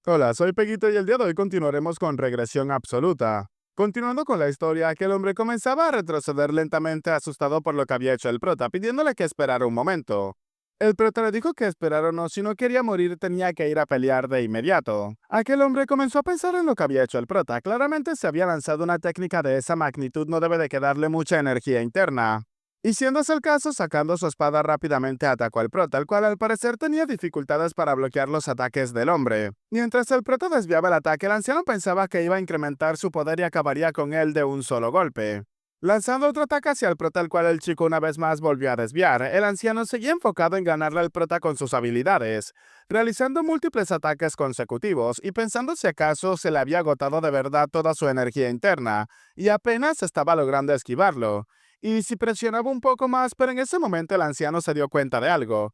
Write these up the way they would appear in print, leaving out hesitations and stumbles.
Hola, soy Peguito y el día de hoy continuaremos con regresión absoluta. Continuando con la historia, aquel hombre comenzaba a retroceder lentamente asustado por lo que había hecho el prota, pidiéndole que esperara un momento. El prota le dijo que esperara o no, si no quería morir tenía que ir a pelear de inmediato. Aquel hombre comenzó a pensar en lo que había hecho el prota. Claramente se había lanzado una técnica de esa magnitud, no debe de quedarle mucha energía interna. Y siendo ese el caso, sacando su espada rápidamente atacó al prota, el cual al parecer tenía dificultades para bloquear los ataques del hombre. Mientras el prota desviaba el ataque, el anciano pensaba que iba a incrementar su poder y acabaría con él de un solo golpe. Lanzando otro ataque hacia el prota, el cual el chico una vez más volvió a desviar, el anciano seguía enfocado en ganarle al prota con sus habilidades, realizando múltiples ataques consecutivos y pensando si acaso se le había agotado de verdad toda su energía interna, y apenas estaba logrando esquivarlo. Y si presionaba un poco más, pero en ese momento el anciano se dio cuenta de algo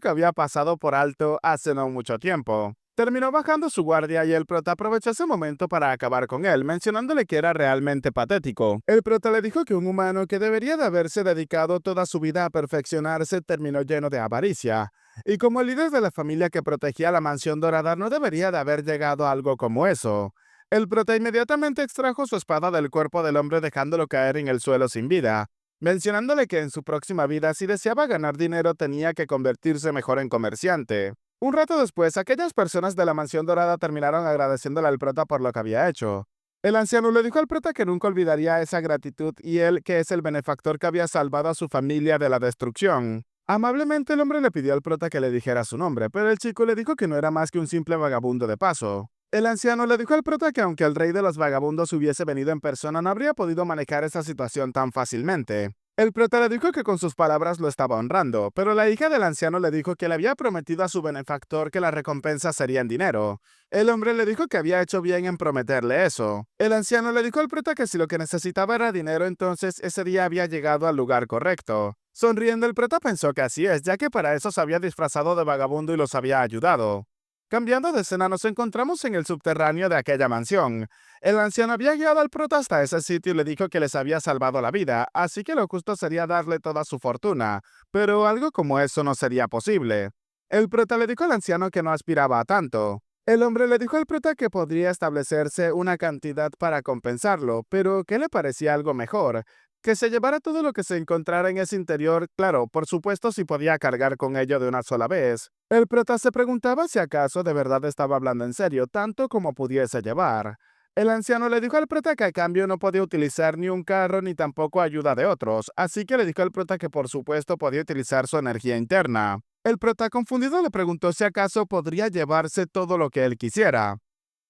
que había pasado por alto hace no mucho tiempo. Terminó bajando su guardia y el prota aprovechó ese momento para acabar con él, mencionándole que era realmente patético. El prota le dijo que un humano que debería de haberse dedicado toda su vida a perfeccionarse terminó lleno de avaricia. Y como el líder de la familia que protegía la mansión dorada no debería de haber llegado a algo como eso. El prota inmediatamente extrajo su espada del cuerpo del hombre dejándolo caer en el suelo sin vida, mencionándole que en su próxima vida si deseaba ganar dinero tenía que convertirse mejor en comerciante. Un rato después, aquellas personas de la mansión dorada terminaron agradeciéndole al prota por lo que había hecho. El anciano le dijo al prota que nunca olvidaría esa gratitud y él que es el benefactor que había salvado a su familia de la destrucción. Amablemente el hombre le pidió al prota que le dijera su nombre, pero el chico le dijo que no era más que un simple vagabundo de paso. El anciano le dijo al prota que aunque el rey de los vagabundos hubiese venido en persona, no habría podido manejar esa situación tan fácilmente. El prota le dijo que con sus palabras lo estaba honrando, pero la hija del anciano le dijo que le había prometido a su benefactor que la recompensa sería en dinero. El hombre le dijo que había hecho bien en prometerle eso. El anciano le dijo al prota que si lo que necesitaba era dinero, entonces ese día había llegado al lugar correcto. Sonriendo, el prota pensó que así es, ya que para eso se había disfrazado de vagabundo y los había ayudado. Cambiando de escena, nos encontramos en el subterráneo de aquella mansión. El anciano había guiado al prota hasta ese sitio y le dijo que les había salvado la vida, así que lo justo sería darle toda su fortuna, pero algo como eso no sería posible. El prota le dijo al anciano que no aspiraba a tanto. El hombre le dijo al prota que podría establecerse una cantidad para compensarlo, pero que le parecía algo mejor, que se llevara todo lo que se encontrara en ese interior, claro, por supuesto si podía cargar con ello de una sola vez. El prota se preguntaba si acaso de verdad estaba hablando en serio, tanto como pudiese llevar. El anciano le dijo al prota que a cambio no podía utilizar ni un carro ni tampoco ayuda de otros, así que le dijo al prota que por supuesto podía utilizar su energía interna. El prota confundido le preguntó si acaso podría llevarse todo lo que él quisiera.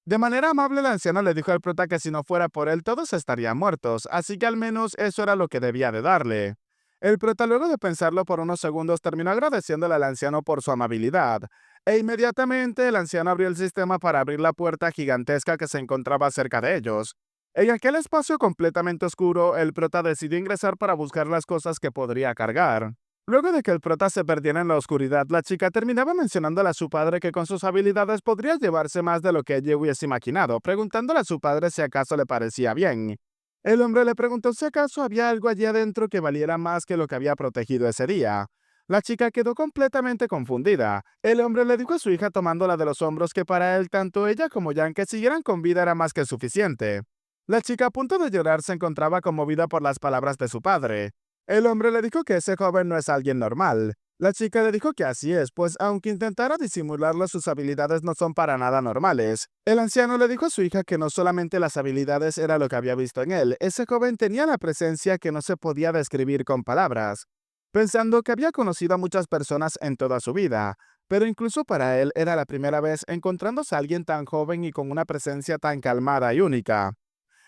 De manera amable, el anciano le dijo al prota que si no fuera por él todos estarían muertos, así que al menos eso era lo que debía de darle. El prota, luego de pensarlo por unos segundos, terminó agradeciéndole al anciano por su amabilidad, e inmediatamente el anciano abrió el sistema para abrir la puerta gigantesca que se encontraba cerca de ellos. En aquel espacio completamente oscuro, el prota decidió ingresar para buscar las cosas que podría cargar. Luego de que el prota se perdiera en la oscuridad, la chica terminaba mencionándole a su padre que con sus habilidades podría llevarse más de lo que ella hubiese imaginado, preguntándole a su padre si acaso le parecía bien. El hombre le preguntó si acaso había algo allí adentro que valiera más que lo que había protegido ese día. La chica quedó completamente confundida. El hombre le dijo a su hija tomándola de los hombros que para él tanto ella como Jan que siguieran con vida era más que suficiente. La chica a punto de llorar se encontraba conmovida por las palabras de su padre. El hombre le dijo que ese joven no es alguien normal. La chica le dijo que así es, pues aunque intentara disimularlo, sus habilidades no son para nada normales. El anciano le dijo a su hija que no solamente las habilidades era lo que había visto en él, ese joven tenía la presencia que no se podía describir con palabras. Pensando que había conocido a muchas personas en toda su vida, pero incluso para él era la primera vez encontrándose a alguien tan joven y con una presencia tan calmada y única.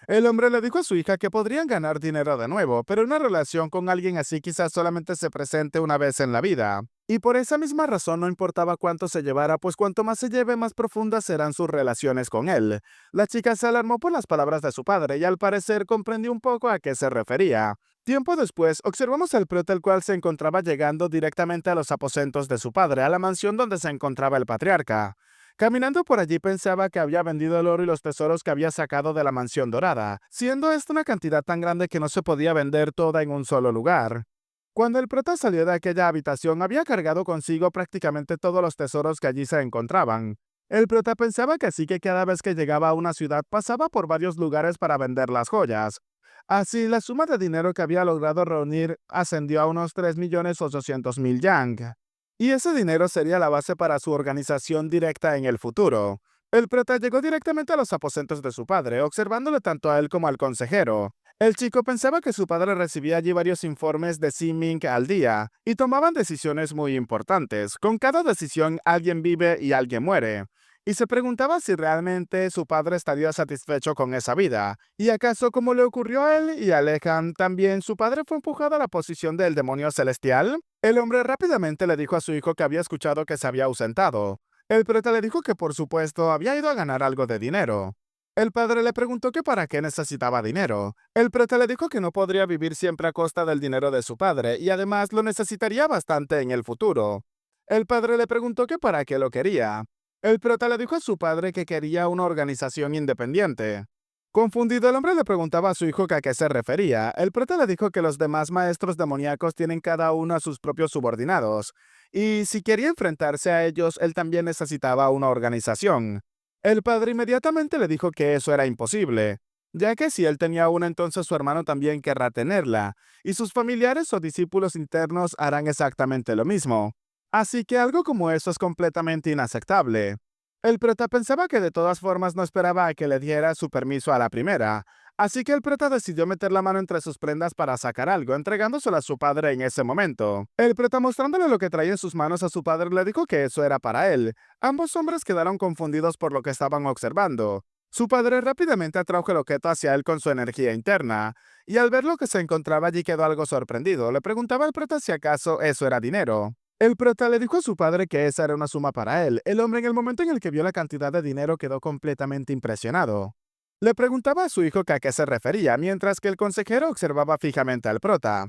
El hombre le dijo a su hija que podrían ganar dinero de nuevo, pero una relación con alguien así quizás solamente se presente una vez en la vida. Y por esa misma razón no importaba cuánto se llevara, pues cuanto más se lleve, más profundas serán sus relaciones con él. La chica se alarmó por las palabras de su padre y al parecer comprendió un poco a qué se refería. Tiempo después, observamos al prota el cual se encontraba llegando directamente a los aposentos de su padre, a la mansión donde se encontraba el patriarca. Caminando por allí pensaba que había vendido el oro y los tesoros que había sacado de la mansión dorada, siendo esta una cantidad tan grande que no se podía vender toda en un solo lugar. Cuando el prota salió de aquella habitación había cargado consigo prácticamente todos los tesoros que allí se encontraban. El prota pensaba que así que cada vez que llegaba a una ciudad pasaba por varios lugares para vender las joyas. Así, la suma de dinero que había logrado reunir ascendió a unos 3.800.000 yang. Y ese dinero sería la base para su organización directa en el futuro. El prota llegó directamente a los aposentos de su padre, observándole tanto a él como al consejero. El chico pensaba que su padre recibía allí varios informes de Ximing al día, y tomaban decisiones muy importantes. Con cada decisión alguien vive y alguien muere. Y se preguntaba si realmente su padre estaría satisfecho con esa vida. ¿Y acaso como le ocurrió a él y a Lehan, también su padre fue empujado a la posición del demonio celestial? El hombre rápidamente le dijo a su hijo que había escuchado que se había ausentado. El prota le dijo que por supuesto había ido a ganar algo de dinero. El padre le preguntó que para qué necesitaba dinero. El prota le dijo que no podría vivir siempre a costa del dinero de su padre y además lo necesitaría bastante en el futuro. El padre le preguntó que para qué lo quería. El prota le dijo a su padre que quería una organización independiente. Confundido, el hombre le preguntaba a su hijo que a qué se refería. El prota le dijo que los demás maestros demoníacos tienen cada uno a sus propios subordinados, y si quería enfrentarse a ellos, él también necesitaba una organización. El padre inmediatamente le dijo que eso era imposible, ya que si él tenía una, entonces su hermano también querrá tenerla, y sus familiares o discípulos internos harán exactamente lo mismo. Así que algo como eso es completamente inaceptable. El prota pensaba que de todas formas no esperaba a que le diera su permiso a la primera, así que el prota decidió meter la mano entre sus prendas para sacar algo, entregándoselo a su padre en ese momento. El prota, mostrándole lo que traía en sus manos a su padre, le dijo que eso era para él. Ambos hombres quedaron confundidos por lo que estaban observando. Su padre rápidamente atrajo el objeto hacia él con su energía interna, y al ver lo que se encontraba allí quedó algo sorprendido. Le preguntaba al prota si acaso eso era dinero. El prota le dijo a su padre que esa era una suma para él. El hombre, en el momento en el que vio la cantidad de dinero, quedó completamente impresionado. Le preguntaba a su hijo que a qué se refería, mientras que el consejero observaba fijamente al prota.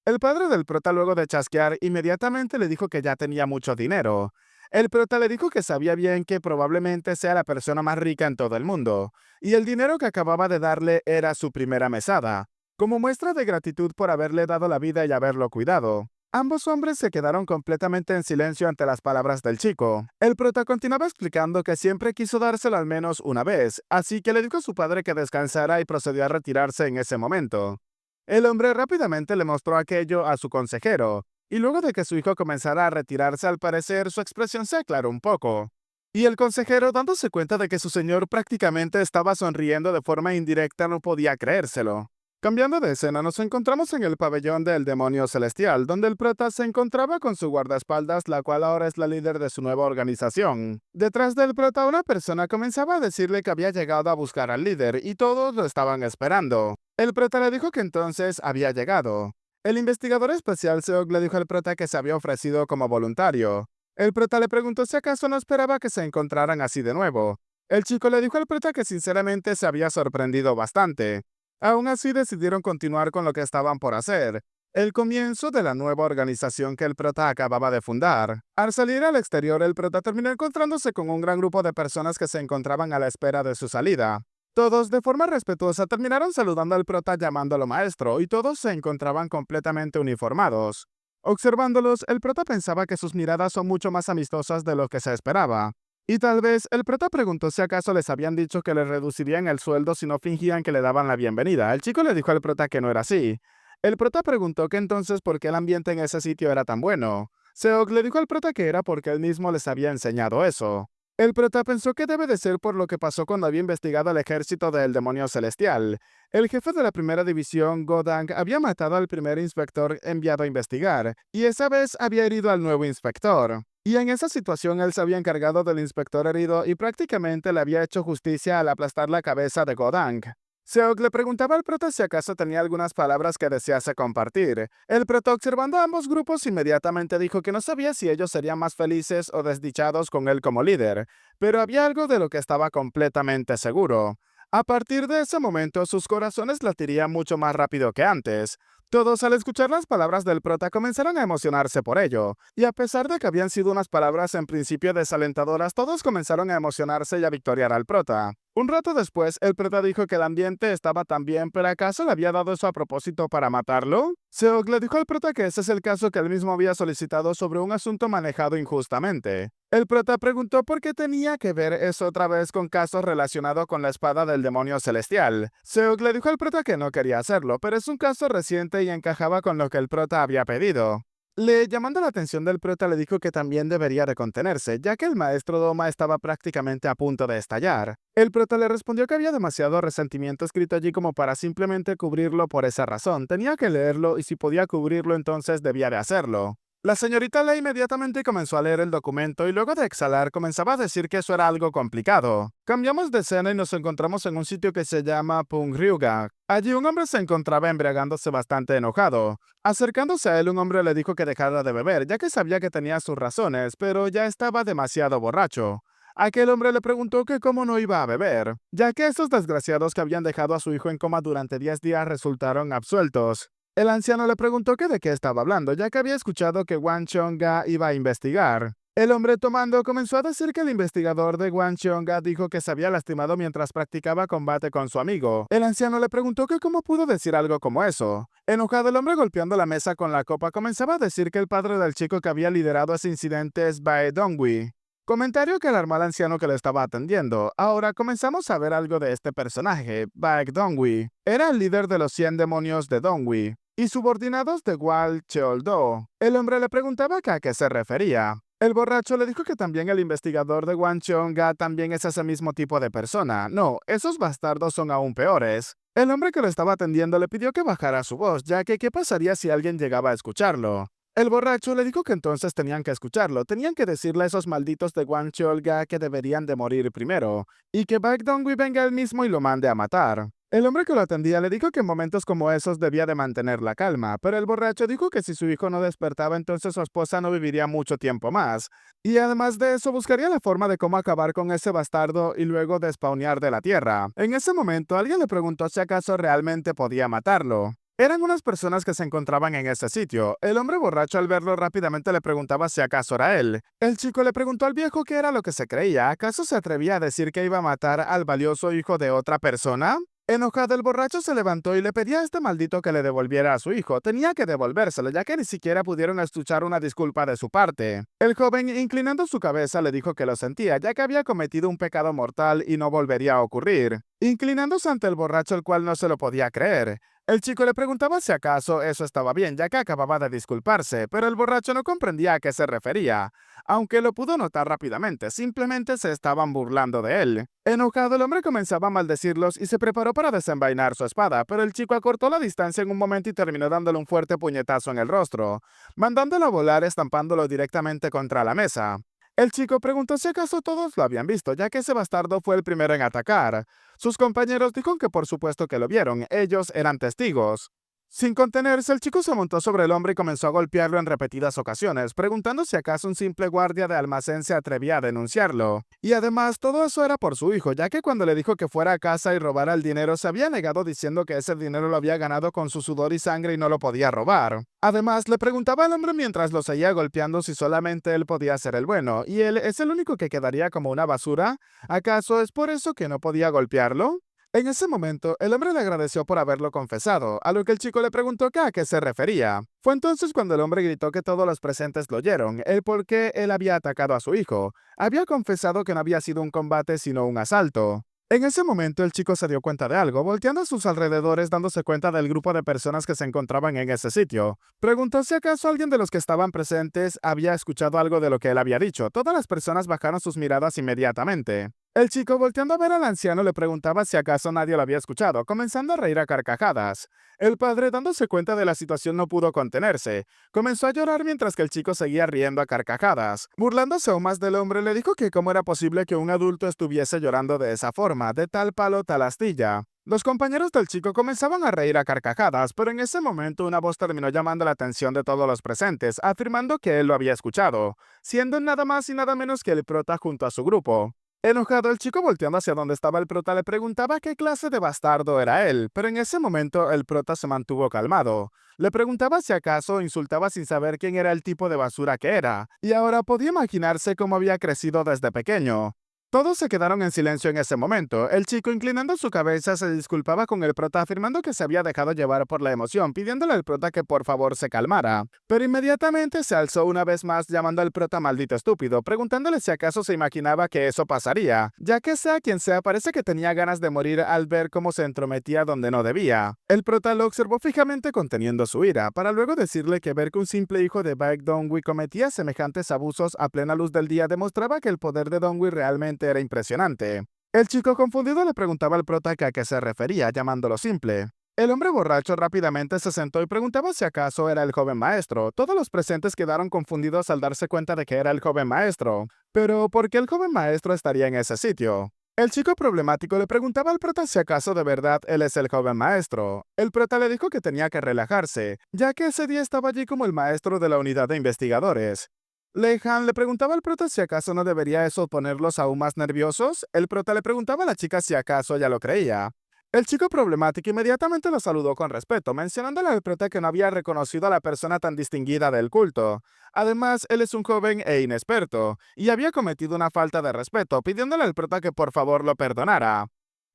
El padre del prota, luego de chasquear, inmediatamente le dijo que ya tenía mucho dinero. El prota le dijo que sabía bien que probablemente sea la persona más rica en todo el mundo, y el dinero que acababa de darle era su primera mesada, como muestra de gratitud por haberle dado la vida y haberlo cuidado. Ambos hombres se quedaron completamente en silencio ante las palabras del chico. El prota continuaba explicando que siempre quiso dárselo al menos una vez, así que le dijo a su padre que descansara y procedió a retirarse en ese momento. El hombre rápidamente le mostró aquello a su consejero, y luego de que su hijo comenzara a retirarse, al parecer su expresión se aclaró un poco. Y el consejero, dándose cuenta de que su señor prácticamente estaba sonriendo de forma indirecta, no podía creérselo. Cambiando de escena, nos encontramos en el pabellón del demonio celestial, donde el prota se encontraba con su guardaespaldas, la cual ahora es la líder de su nueva organización. Detrás del prota, una persona comenzaba a decirle que había llegado a buscar al líder, y todos lo estaban esperando. El prota le dijo que entonces había llegado. El investigador especial Seok le dijo al prota que se había ofrecido como voluntario. El prota le preguntó si acaso no esperaba que se encontraran así de nuevo. El chico le dijo al prota que sinceramente se había sorprendido bastante. Aún así decidieron continuar con lo que estaban por hacer, el comienzo de la nueva organización que el prota acababa de fundar. Al salir al exterior, el prota terminó encontrándose con un gran grupo de personas que se encontraban a la espera de su salida. Todos, de forma respetuosa, terminaron saludando al prota llamándolo maestro, y todos se encontraban completamente uniformados. Observándolos, el prota pensaba que sus miradas son mucho más amistosas de lo que se esperaba. Y tal vez el prota preguntó si acaso les habían dicho que le reducirían el sueldo si no fingían que le daban la bienvenida. El chico le dijo al prota que no era así. El prota preguntó que entonces por qué el ambiente en ese sitio era tan bueno. Seok le dijo al prota que era porque él mismo les había enseñado eso. El prota pensó que debe de ser por lo que pasó cuando había investigado al ejército del demonio celestial. El jefe de la primera división, Godang, había matado al primer inspector enviado a investigar, y esa vez había herido al nuevo inspector. Y en esa situación él se había encargado del inspector herido y prácticamente le había hecho justicia al aplastar la cabeza de Godang. Seok le preguntaba al prota si acaso tenía algunas palabras que desease compartir. El prota, observando a ambos grupos, inmediatamente dijo que no sabía si ellos serían más felices o desdichados con él como líder, pero había algo de lo que estaba completamente seguro. A partir de ese momento, sus corazones latirían mucho más rápido que antes. Todos, al escuchar las palabras del prota, comenzaron a emocionarse por ello, y a pesar de que habían sido unas palabras en principio desalentadoras, todos comenzaron a emocionarse y a victoriar al prota. Un rato después, el prota dijo que el ambiente estaba tan bien, pero ¿acaso le había dado eso a propósito para matarlo? Seok le dijo al prota que ese es el caso que él mismo había solicitado sobre un asunto manejado injustamente. El prota preguntó por qué tenía que ver eso otra vez con casos relacionados con la espada del demonio celestial. Seok le dijo al prota que no quería hacerlo, pero es un caso reciente y encajaba con lo que el prota había pedido. Llamando la atención del prota, le dijo que también debería de contenerse, ya que el maestro Doma estaba prácticamente a punto de estallar. El prota le respondió que había demasiado resentimiento escrito allí como para simplemente cubrirlo por esa razón. Tenía que leerlo y si podía cubrirlo entonces debía de hacerlo. La señorita Lei inmediatamente comenzó a leer el documento y luego de exhalar comenzaba a decir que eso era algo complicado. Cambiamos de escena y nos encontramos en un sitio que se llama Pungryuga. Allí un hombre se encontraba embriagándose bastante enojado. Acercándose a él, un hombre le dijo que dejara de beber, ya que sabía que tenía sus razones, pero ya estaba demasiado borracho. Aquel hombre le preguntó que cómo no iba a beber, ya que estos desgraciados que habían dejado a su hijo en coma durante 10 días resultaron absueltos. El anciano le preguntó que de qué estaba hablando, ya que había escuchado que Wang Chonga iba a investigar. El hombre tomando comenzó a decir que el investigador de Wang Chonga dijo que se había lastimado mientras practicaba combate con su amigo. El anciano le preguntó que cómo pudo decir algo como eso. Enojado, el hombre golpeando la mesa con la copa comenzaba a decir que el padre del chico que había liderado ese incidente es Bae Dongwi. Comentario que alarmó al anciano que le estaba atendiendo. Ahora comenzamos a ver algo de este personaje, Bae Dongwi. Era el líder de los 100 demonios de Dongwi y subordinados de Wal Cheoldo. El hombre le preguntaba que a qué se refería. El borracho le dijo que también el investigador de Wanchonga también es ese mismo tipo de persona. No, esos bastardos son aún peores. El hombre que lo estaba atendiendo le pidió que bajara su voz, ya que qué pasaría si alguien llegaba a escucharlo. El borracho le dijo que entonces tenían que escucharlo, tenían que decirle a esos malditos de Wanchonga que deberían de morir primero, y que Baek Dongwi venga él mismo y lo mande a matar. El hombre que lo atendía le dijo que en momentos como esos debía de mantener la calma, pero el borracho dijo que si su hijo no despertaba entonces su esposa no viviría mucho tiempo más, y además de eso buscaría la forma de cómo acabar con ese bastardo y luego despawnear de la tierra. En ese momento alguien le preguntó si acaso realmente podía matarlo. Eran unas personas que se encontraban en ese sitio. El hombre borracho al verlo rápidamente le preguntaba si acaso era él. El chico le preguntó al viejo qué era lo que se creía. ¿Acaso se atrevía a decir que iba a matar al valioso hijo de otra persona? Enojado, el borracho se levantó y le pedía a este maldito que le devolviera a su hijo. Tenía que devolvérselo, ya que ni siquiera pudieron escuchar una disculpa de su parte. El joven, inclinando su cabeza, le dijo que lo sentía, ya que había cometido un pecado mortal y no volvería a ocurrir. Inclinándose ante el borracho, el cual no se lo podía creer. El chico le preguntaba si acaso eso estaba bien, ya que acababa de disculparse, pero el borracho no comprendía a qué se refería. Aunque lo pudo notar rápidamente, simplemente se estaban burlando de él. Enojado, el hombre comenzaba a maldecirlos y se preparó para desenvainar su espada, pero el chico acortó la distancia en un momento y terminó dándole un fuerte puñetazo en el rostro, mandándolo a volar estampándolo directamente contra la mesa. El chico preguntó si acaso todos lo habían visto, ya que ese bastardo fue el primero en atacar. Sus compañeros dijeron que por supuesto que lo vieron, ellos eran testigos. Sin contenerse, el chico se montó sobre el hombre y comenzó a golpearlo en repetidas ocasiones, preguntando si acaso un simple guardia de almacén se atrevía a denunciarlo. Y además, todo eso era por su hijo, ya que cuando le dijo que fuera a casa y robara el dinero, se había negado diciendo que ese dinero lo había ganado con su sudor y sangre y no lo podía robar. Además, le preguntaba al hombre mientras lo seguía golpeando si solamente él podía ser el bueno, y él es el único que quedaría como una basura. ¿Acaso es por eso que no podía golpearlo? En ese momento, el hombre le agradeció por haberlo confesado, a lo que el chico le preguntó que a qué se refería. Fue entonces cuando el hombre gritó que todos los presentes lo oyeron, el por qué él había atacado a su hijo. Había confesado que no había sido un combate sino un asalto. En ese momento el chico se dio cuenta de algo, volteando a sus alrededores dándose cuenta del grupo de personas que se encontraban en ese sitio. Preguntó si acaso alguien de los que estaban presentes había escuchado algo de lo que él había dicho. Todas las personas bajaron sus miradas inmediatamente. El chico, volteando a ver al anciano, le preguntaba si acaso nadie lo había escuchado, comenzando a reír a carcajadas. El padre, dándose cuenta de la situación, no pudo contenerse. Comenzó a llorar mientras que el chico seguía riendo a carcajadas. Burlándose aún más del hombre, le dijo que cómo era posible que un adulto estuviese llorando de esa forma, de tal palo tal astilla. Los compañeros del chico comenzaban a reír a carcajadas, pero en ese momento una voz terminó llamando la atención de todos los presentes, afirmando que él lo había escuchado, siendo nada más y nada menos que el prota junto a su grupo. Enojado, el chico volteando hacia donde estaba el prota le preguntaba qué clase de bastardo era él, pero en ese momento el prota se mantuvo calmado. Le preguntaba si acaso insultaba sin saber quién era el tipo de basura que era, y ahora podía imaginarse cómo había crecido desde pequeño. Todos se quedaron en silencio en ese momento. El chico, inclinando su cabeza, se disculpaba con el prota afirmando que se había dejado llevar por la emoción, pidiéndole al prota que por favor se calmara. Pero inmediatamente se alzó una vez más llamando al prota maldito estúpido, preguntándole si acaso se imaginaba que eso pasaría, ya que sea quien sea parece que tenía ganas de morir al ver cómo se entrometía donde no debía. El prota lo observó fijamente conteniendo su ira, para luego decirle que ver que un simple hijo de Baek Dongwi cometía semejantes abusos a plena luz del día demostraba que el poder de Dongwi realmente era impresionante. El chico confundido le preguntaba al prota que a qué se refería, llamándolo simple. El hombre borracho rápidamente se sentó y preguntaba si acaso era el joven maestro. Todos los presentes quedaron confundidos al darse cuenta de que era el joven maestro. Pero, ¿por qué el joven maestro estaría en ese sitio? El chico problemático le preguntaba al prota si acaso de verdad él es el joven maestro. El prota le dijo que tenía que relajarse, ya que ese día estaba allí como el maestro de la unidad de investigadores. Lehan le preguntaba al prota si acaso no debería eso ponerlos aún más nerviosos. El prota le preguntaba a la chica si acaso ya lo creía. El chico problemático inmediatamente lo saludó con respeto, mencionándole al prota que no había reconocido a la persona tan distinguida del culto. Además, él es un joven e inexperto, y había cometido una falta de respeto, pidiéndole al prota que por favor lo perdonara.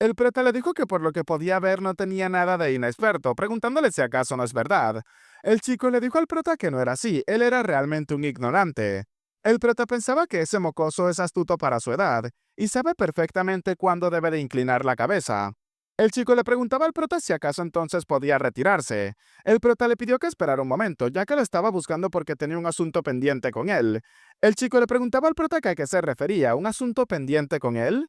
El prota le dijo que por lo que podía ver no tenía nada de inexperto, preguntándole si acaso no es verdad. El chico le dijo al prota que no era así, él era realmente un ignorante. El prota pensaba que ese mocoso es astuto para su edad, y sabe perfectamente cuándo debe de inclinar la cabeza. El chico le preguntaba al prota si acaso entonces podía retirarse. El prota le pidió que esperara un momento, ya que lo estaba buscando porque tenía un asunto pendiente con él. El chico le preguntaba al prota que a qué se refería, ¿un asunto pendiente con él?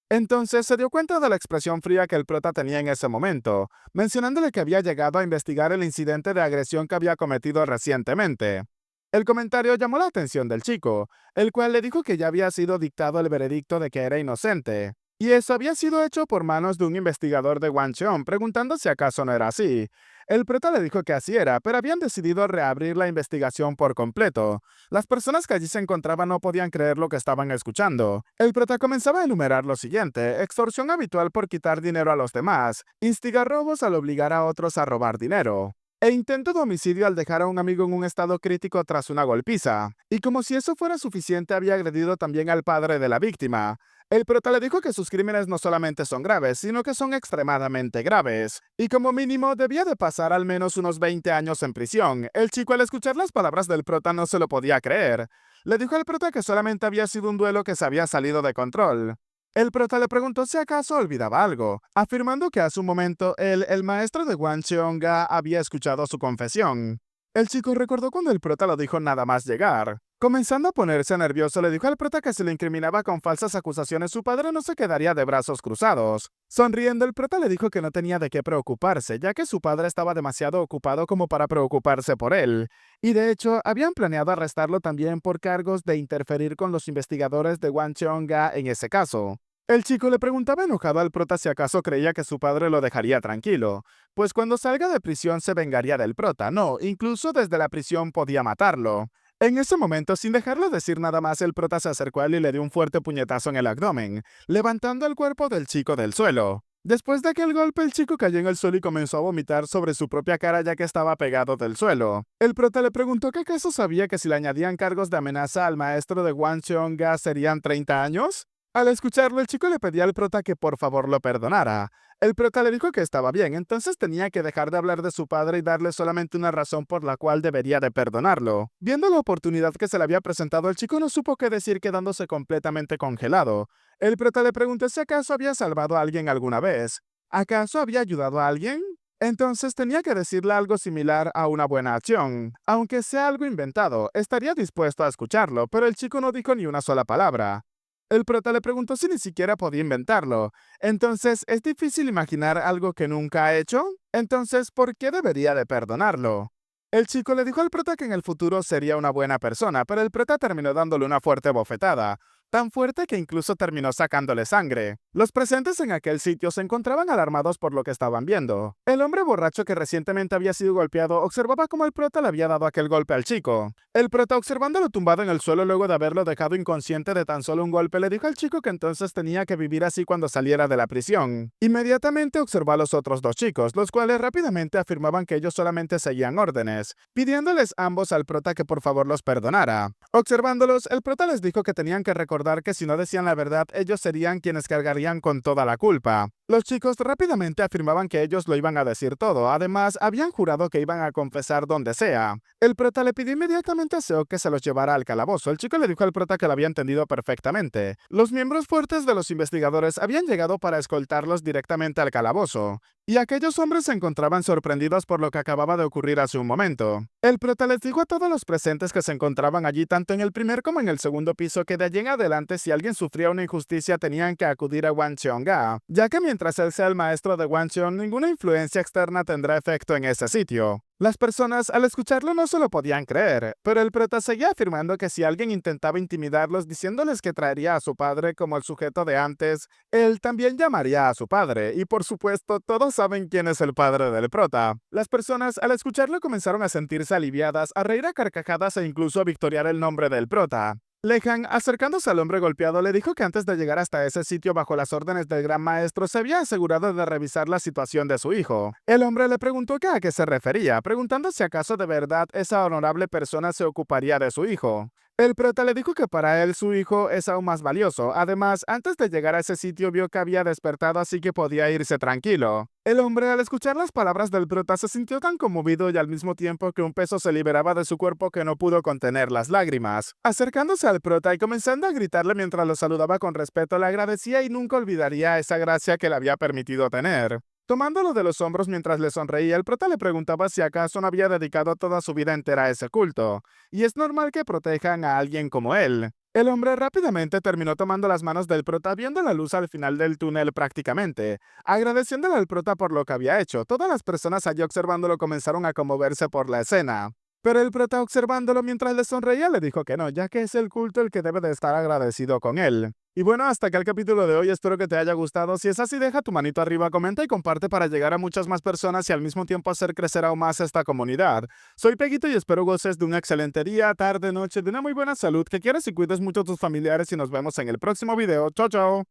Entonces se dio cuenta de la expresión fría que el prota tenía en ese momento, mencionándole que había llegado a investigar el incidente de agresión que había cometido recientemente. El comentario llamó la atención del chico, el cual le dijo que ya había sido dictado el veredicto de que era inocente. Y eso había sido hecho por manos de un investigador de Wancheon, preguntando si acaso no era así. El prota le dijo que así era, pero habían decidido reabrir la investigación por completo. Las personas que allí se encontraban no podían creer lo que estaban escuchando. El prota comenzaba a enumerar lo siguiente: extorsión habitual por quitar dinero a los demás, instigar robos al obligar a otros a robar dinero, e intento de homicidio al dejar a un amigo en un estado crítico tras una golpiza. Y como si eso fuera suficiente, había agredido también al padre de la víctima. El prota le dijo que sus crímenes no solamente son graves, sino que son extremadamente graves, y como mínimo debía de pasar al menos unos 20 años en prisión. El chico, al escuchar las palabras del prota, no se lo podía creer. Le dijo al prota que solamente había sido un duelo que se había salido de control. El prota le preguntó si acaso olvidaba algo, afirmando que hace un momento el maestro de Wan Cheonga había escuchado su confesión. El chico recordó cuando el prota lo dijo nada más llegar. Comenzando a ponerse nervioso, le dijo al prota que si le incriminaba con falsas acusaciones, su padre no se quedaría de brazos cruzados. Sonriendo, el prota le dijo que no tenía de qué preocuparse, ya que su padre estaba demasiado ocupado como para preocuparse por él. Y de hecho, habían planeado arrestarlo también por cargos de interferir con los investigadores de Wan Cheonga en ese caso. El chico le preguntaba enojado al prota si acaso creía que su padre lo dejaría tranquilo, pues cuando salga de prisión se vengaría del prota. No, incluso desde la prisión podía matarlo. En ese momento, sin dejarlo decir nada más, el prota se acercó a él y le dio un fuerte puñetazo en el abdomen, levantando el cuerpo del chico del suelo. Después de aquel golpe, el chico cayó en el suelo y comenzó a vomitar sobre su propia cara ya que estaba pegado del suelo. El prota le preguntó que acaso sabía que si le añadían cargos de amenaza al maestro de Wan Cheonga serían 30 años. Al escucharlo, el chico le pedía al prota que por favor lo perdonara. El prota le dijo que estaba bien, entonces tenía que dejar de hablar de su padre y darle solamente una razón por la cual debería de perdonarlo. Viendo la oportunidad que se le había presentado, el chico no supo qué decir, quedándose completamente congelado. El prota le preguntó si acaso había salvado a alguien alguna vez. ¿Acaso había ayudado a alguien? Entonces tenía que decirle algo similar a una buena acción. Aunque sea algo inventado, estaría dispuesto a escucharlo, pero el chico no dijo ni una sola palabra. El prota le preguntó si ni siquiera podía inventarlo. Entonces, ¿es difícil imaginar algo que nunca ha hecho? Entonces, ¿por qué debería de perdonarlo? El chico le dijo al prota que en el futuro sería una buena persona, pero el prota terminó dándole una fuerte bofetada, tan fuerte que incluso terminó sacándole sangre. Los presentes en aquel sitio se encontraban alarmados por lo que estaban viendo. El hombre borracho que recientemente había sido golpeado observaba cómo el prota le había dado aquel golpe al chico. El prota, observándolo tumbado en el suelo luego de haberlo dejado inconsciente de tan solo un golpe, le dijo al chico que entonces tenía que vivir así cuando saliera de la prisión. Inmediatamente observó a los otros dos chicos, los cuales rápidamente afirmaban que ellos solamente seguían órdenes, pidiéndoles ambos al prota que por favor los perdonara. Observándolos, el prota les dijo que tenían que recordar recordar que si no decían la verdad, ellos serían quienes cargarían con toda la culpa. Los chicos rápidamente afirmaban que ellos lo iban a decir todo, además habían jurado que iban a confesar donde sea. El prota le pidió inmediatamente a Seo que se los llevara al calabozo. El chico le dijo al prota que lo había entendido perfectamente. Los miembros fuertes de los investigadores habían llegado para escoltarlos directamente al calabozo, y aquellos hombres se encontraban sorprendidos por lo que acababa de ocurrir hace un momento. El prota les dijo a todos los presentes que se encontraban allí tanto en el primer como en el segundo piso que de allí en adelante si alguien sufría una injusticia tenían que acudir a Wan Cheong-ga, ya que mientras él sea el maestro de Wan Cheong, ninguna influencia externa tendrá efecto en ese sitio. Las personas al escucharlo no se lo podían creer, pero el prota seguía afirmando que si alguien intentaba intimidarlos diciéndoles que traería a su padre como el sujeto de antes, él también llamaría a su padre, y por supuesto todos saben quién es el padre del prota. Las personas al escucharlo comenzaron a sentirse aliviadas, a reír a carcajadas e incluso a victoriar el nombre del prota. Lehan, acercándose al hombre golpeado, le dijo que antes de llegar hasta ese sitio bajo las órdenes del gran maestro se había asegurado de revisar la situación de su hijo. El hombre le preguntó que a qué se refería, preguntando si acaso de verdad esa honorable persona se ocuparía de su hijo. El prota le dijo que para él su hijo es aún más valioso. Además, antes de llegar a ese sitio vio que había despertado así que podía irse tranquilo. El hombre al escuchar las palabras del prota se sintió tan conmovido y al mismo tiempo que un peso se liberaba de su cuerpo que no pudo contener las lágrimas. Acercándose al prota y comenzando a gritarle mientras lo saludaba con respeto, le agradecía y nunca olvidaría esa gracia que le había permitido tener. Tomándolo de los hombros mientras le sonreía, el prota le preguntaba si acaso no había dedicado toda su vida entera a ese culto, y es normal que protejan a alguien como él. El hombre rápidamente terminó tomando las manos del prota viendo la luz al final del túnel prácticamente, agradeciéndole al prota por lo que había hecho. Todas las personas allí observándolo comenzaron a conmoverse por la escena. Pero el prota observándolo mientras le sonreía le dijo que no, ya que es el culto el que debe de estar agradecido con él. Y bueno, hasta acá el capítulo de hoy, espero que te haya gustado. Si es así, deja tu manito arriba, comenta y comparte para llegar a muchas más personas y al mismo tiempo hacer crecer aún más esta comunidad. Soy Peguito y espero goces de un excelente día, tarde, noche, de una muy buena salud, que quieras y cuides mucho a tus familiares y nos vemos en el próximo video. Chao, chao.